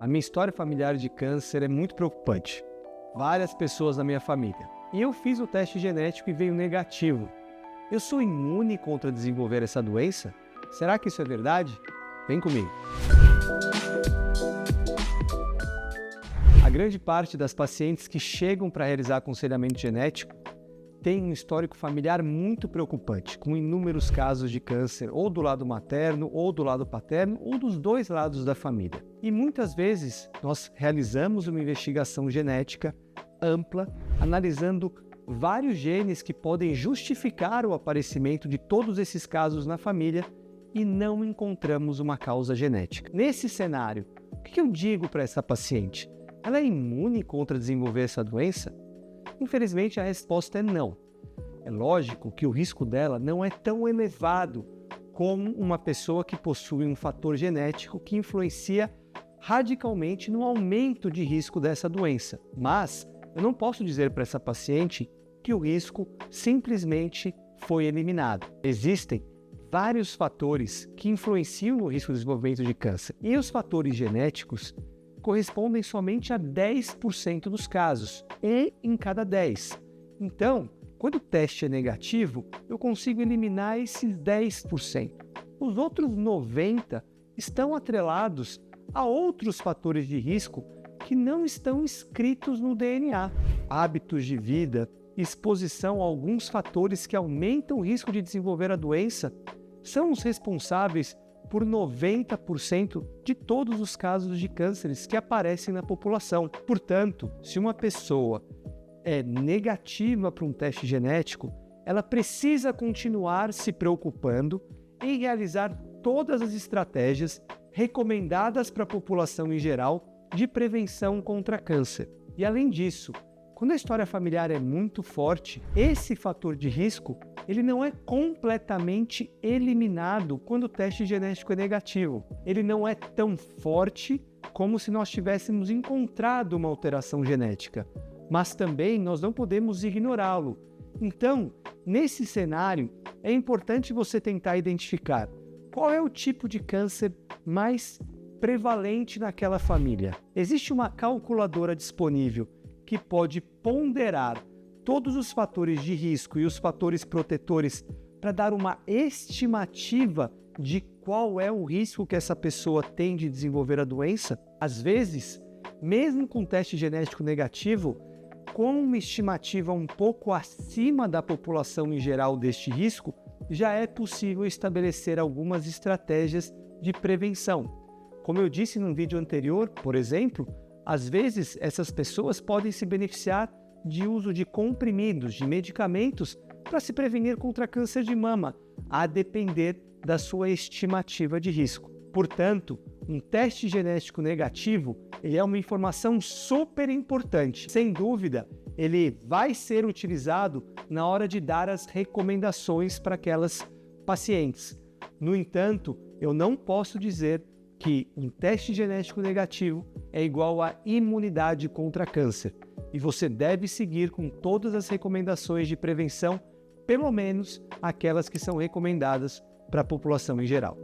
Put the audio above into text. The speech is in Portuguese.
A minha história familiar de câncer é muito preocupante. Várias pessoas na minha família. E eu fiz o teste genético e veio negativo. Eu sou imune contra desenvolver essa doença? Será que isso é verdade? Vem comigo. A grande parte das pacientes que chegam para realizar aconselhamento genético tem um histórico familiar muito preocupante, com inúmeros casos de câncer, ou do lado materno, ou do lado paterno, ou dos dois lados da família. E muitas vezes nós realizamos uma investigação genética ampla, analisando vários genes que podem justificar o aparecimento de todos esses casos na família e não encontramos uma causa genética. Nesse cenário, o que eu digo para essa paciente? Ela é imune contra desenvolver essa doença? Infelizmente, a resposta é não. É lógico que o risco dela não é tão elevado como uma pessoa que possui um fator genético que influencia radicalmente no aumento de risco dessa doença. Mas eu não posso dizer para essa paciente que o risco simplesmente foi eliminado. Existem vários fatores que influenciam no risco de desenvolvimento de câncer. E os fatores genéticos correspondem somente a 10% dos casos, um em cada 10. Então, quando o teste é negativo, eu consigo eliminar esses 10%. Os outros 90% estão atrelados a outros fatores de risco que não estão inscritos no DNA. Hábitos de vida, exposição a alguns fatores que aumentam o risco de desenvolver a doença são os responsáveis por 90% de todos os casos de cânceres que aparecem na população. Portanto, se uma pessoa é negativa para um teste genético, ela precisa continuar se preocupando em realizar todas as estratégias recomendadas para a população em geral de prevenção contra câncer. E além disso, quando a história familiar é muito forte, esse fator de risco ele não é completamente eliminado quando o teste genético é negativo. Ele não é tão forte como se nós tivéssemos encontrado uma alteração genética, mas também nós não podemos ignorá-lo. Então, nesse cenário, é importante você tentar identificar qual é o tipo de câncer mais prevalente naquela família. Existe uma calculadora disponível que pode ponderar todos os fatores de risco e os fatores protetores para dar uma estimativa de qual é o risco que essa pessoa tem de desenvolver a doença. Às vezes, mesmo com teste genético negativo, com uma estimativa um pouco acima da população em geral deste risco, já é possível estabelecer algumas estratégias de prevenção. Como eu disse no vídeo anterior, por exemplo, às vezes essas pessoas podem se beneficiar de uso de comprimidos, de medicamentos para se prevenir contra câncer de mama, a depender da sua estimativa de risco. Portanto, um teste genético negativo ele é uma informação super importante. Sem dúvida, ele vai ser utilizado na hora de dar as recomendações para aquelas pacientes. No entanto, eu não posso dizer que um teste genético negativo é igual à imunidade contra câncer. E você deve seguir com todas as recomendações de prevenção, pelo menos aquelas que são recomendadas para a população em geral.